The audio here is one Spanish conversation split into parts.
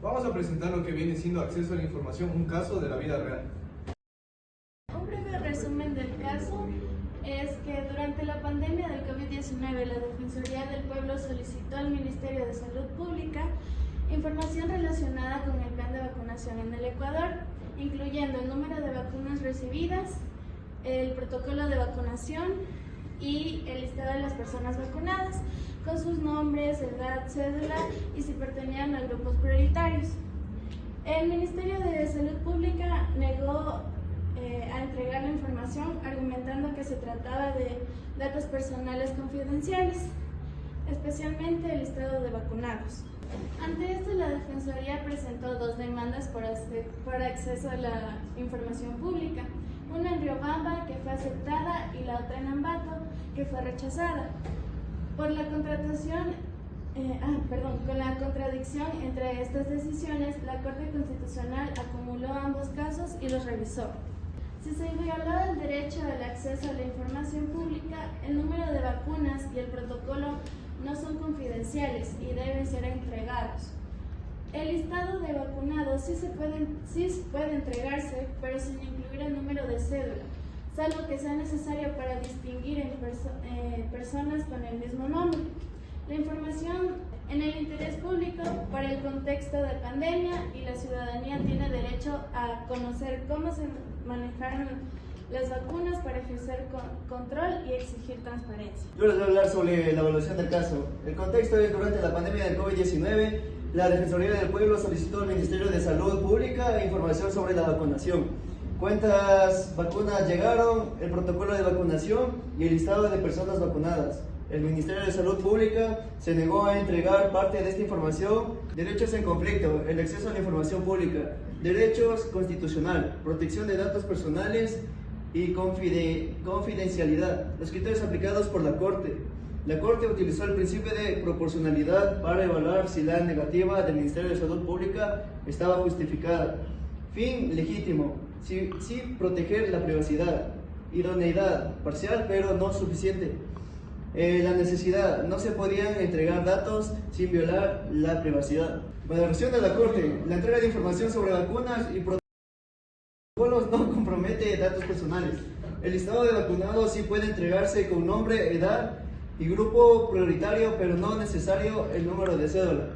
Vamos a presentar lo que viene siendo acceso a la información, un caso de la vida real. Un breve resumen del caso es que durante la pandemia del COVID-19, la Defensoría del Pueblo solicitó al Ministerio de Salud Pública información relacionada con el plan de vacunación en el Ecuador, incluyendo el número de vacunas recibidas, el protocolo de vacunación y el listado de las personas vacunadas, con sus nombres, edad, cédula y si pertenecían a grupos prioritarios. El Ministerio de Salud Pública negó a entregar la información, argumentando que se trataba de datos personales confidenciales, especialmente el listado de vacunados. Ante esto, la Defensoría presentó dos demandas por acceso a la información pública, una en Riobamba, que fue aceptada, y la otra en Ambato, que fue rechazada. Con la contradicción entre estas decisiones, la Corte Constitucional acumuló ambos casos y los revisó. Si se violó el derecho al acceso a la información pública, el número de vacunas y el protocolo no son confidenciales y deben ser entregados. El listado de vacunados sí puede entregarse, pero sin incluir el número de cédula, salvo que sea necesario para distinguir en personas con el mismo nombre. La información en el interés público para el contexto de pandemia, y la ciudadanía tiene derecho a conocer cómo se manejaron las vacunas para ejercer control y exigir transparencia. Yo les voy a hablar sobre la evaluación del caso. El contexto es: durante la pandemia del COVID-19, la Defensoría del Pueblo solicitó al Ministerio de Salud Pública información sobre la vacunación. ¿Cuántas vacunas llegaron? El protocolo de vacunación y el listado de personas vacunadas. El Ministerio de Salud Pública se negó a entregar parte de esta información. Derechos en conflicto: el acceso a la información pública, derechos constitucional, protección de datos personales y confidencialidad. Los criterios aplicados por la Corte. La Corte utilizó el principio de proporcionalidad para evaluar si la negativa del Ministerio de Salud Pública estaba justificada. Fin legítimo: sí proteger la privacidad. Idoneidad: parcial pero no suficiente. La necesidad: no se podían entregar datos sin violar la privacidad. Valoración de la Corte: la entrega de información sobre vacunas y protocolos no compromete datos personales. El listado de vacunados sí puede entregarse con nombre, edad y grupo prioritario, pero no necesario el número de cédula.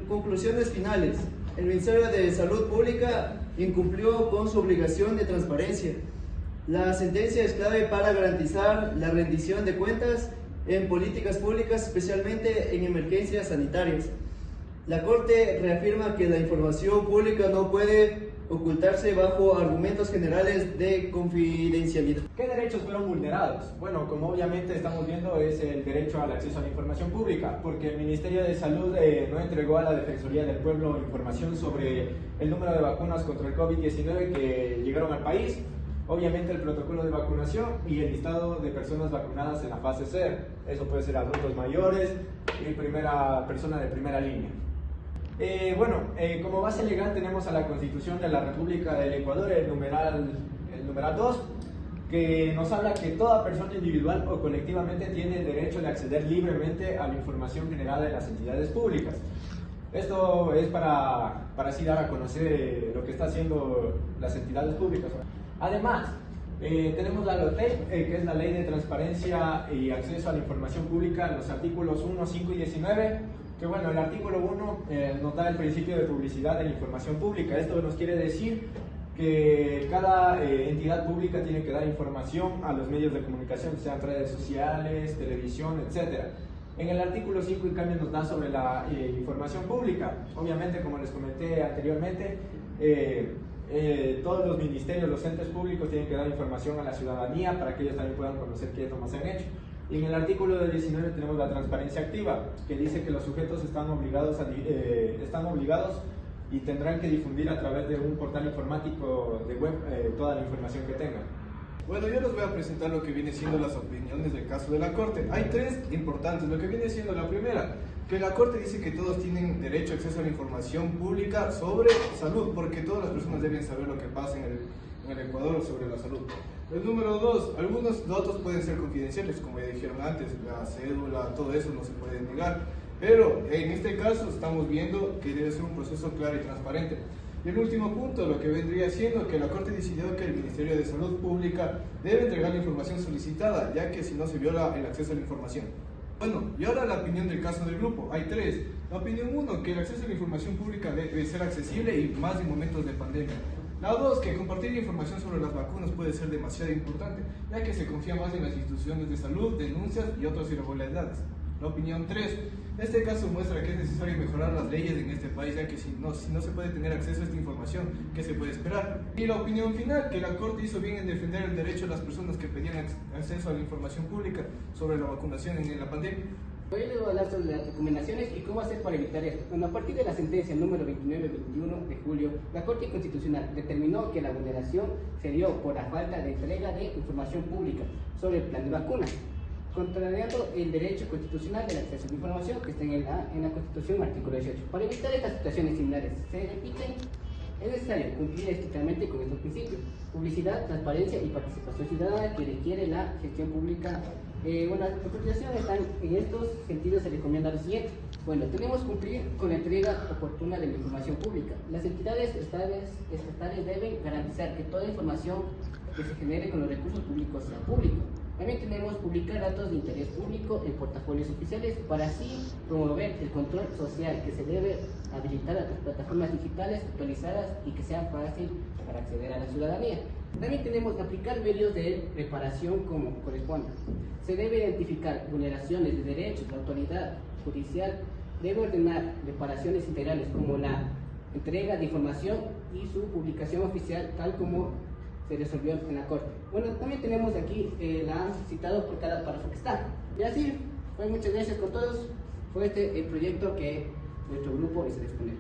Conclusiones finales: el Ministerio de Salud Pública incumplió con su obligación de transparencia. La sentencia es clave para garantizar la rendición de cuentas en políticas públicas, especialmente en emergencias sanitarias. La Corte reafirma que la información pública no puede ocultarse bajo argumentos generales de confidencialidad. ¿Qué derechos fueron vulnerados? Bueno, como obviamente estamos viendo, es el derecho al acceso a la información pública, porque el Ministerio de Salud no entregó a la Defensoría del Pueblo información sobre el número de vacunas contra el COVID-19 que llegaron al país. Obviamente el protocolo de vacunación y el listado de personas vacunadas en la fase 0. Eso puede ser adultos mayores y persona de primera línea. Como base legal tenemos a la Constitución de la República del Ecuador, el numeral 2, que nos habla que toda persona individual o colectivamente tiene el derecho de acceder libremente a la información generada de las entidades públicas. Esto es para así dar a conocer lo que están haciendo las entidades públicas. Además, tenemos la LOTEP, que es la Ley de Transparencia y Acceso a la Información Pública, en los artículos 1, 5 y 19, que bueno, el artículo 1 nos da el principio de publicidad de la información pública. Esto nos quiere decir que cada entidad pública tiene que dar información a los medios de comunicación, sean redes sociales, televisión, etc. En el artículo 5, en cambio, nos da sobre la información pública. Obviamente, como les comenté anteriormente, todos los ministerios, los entes públicos tienen que dar información a la ciudadanía para que ellos también puedan conocer qué es lo más han hecho. Y en el artículo 19 tenemos la transparencia activa, que dice que los sujetos están obligados y tendrán que difundir a través de un portal informático de web toda la información que tengan. Bueno, yo les voy a presentar lo que viene siendo las opiniones del caso de la Corte. Hay tres importantes. Lo que viene siendo la primera, que la Corte dice que todos tienen derecho a acceso a la información pública sobre salud, porque todas las personas deben saber lo que pasa en el Ecuador sobre la salud. El número dos, algunos datos pueden ser confidenciales, como ya dijeron antes, la cédula, todo eso no se puede negar. Pero en este caso estamos viendo que debe ser un proceso claro y transparente. Y el último punto, lo que vendría siendo que la Corte decidió que el Ministerio de Salud Pública debe entregar la información solicitada, ya que si no se viola el acceso a la información. Bueno, y ahora la opinión del caso del grupo. Hay tres. La opinión 1, que el acceso a la información pública debe ser accesible y más en momentos de pandemia. La 2, que compartir información sobre las vacunas puede ser demasiado importante, ya que se confía más en las instituciones de salud, denuncias y otras irregularidades. La opinión 3, este caso muestra que es necesario mejorar las leyes en este país, ya que si no se puede tener acceso a esta información, ¿qué se puede esperar? Y la opinión final, que la Corte hizo bien en defender el derecho de las personas que pedían acceso a la información pública sobre la vacunación en la pandemia. Hoy les voy a hablar sobre las recomendaciones y cómo hacer para evitar esto. Bueno, a partir de la sentencia número 29-21 de julio, la Corte Constitucional determinó que la vulneración se dio por la falta de entrega de información pública sobre el plan de vacunas, contrariando el derecho constitucional del acceso a la información que está en la Constitución, artículo 18. Para evitar estas situaciones similares se repiten, es necesario cumplir estrictamente con estos principios: publicidad, transparencia y participación ciudadana que requiere la gestión pública. Las recomendaciones están en estos sentidos. Se recomienda lo siguiente. Bueno, tenemos que cumplir con la entrega oportuna de la información pública. Las entidades estatales deben garantizar que toda información que se genere con los recursos públicos sea pública. También tenemos que publicar datos de interés público en portafolios oficiales para así promover el control social, que se debe habilitar a las plataformas digitales actualizadas y que sean fáciles para acceder a la ciudadanía. También tenemos que aplicar medios de reparación como corresponda. Se debe identificar vulneraciones de derechos. La autoridad judicial debe ordenar reparaciones integrales como la entrega de información y su publicación oficial, tal como se resolvió en la Corte. Bueno, también tenemos aquí, la han citado por cada párrafo que está. Y así, pues muchas gracias con todos. Fue este el proyecto que nuestro grupo hizo exponer.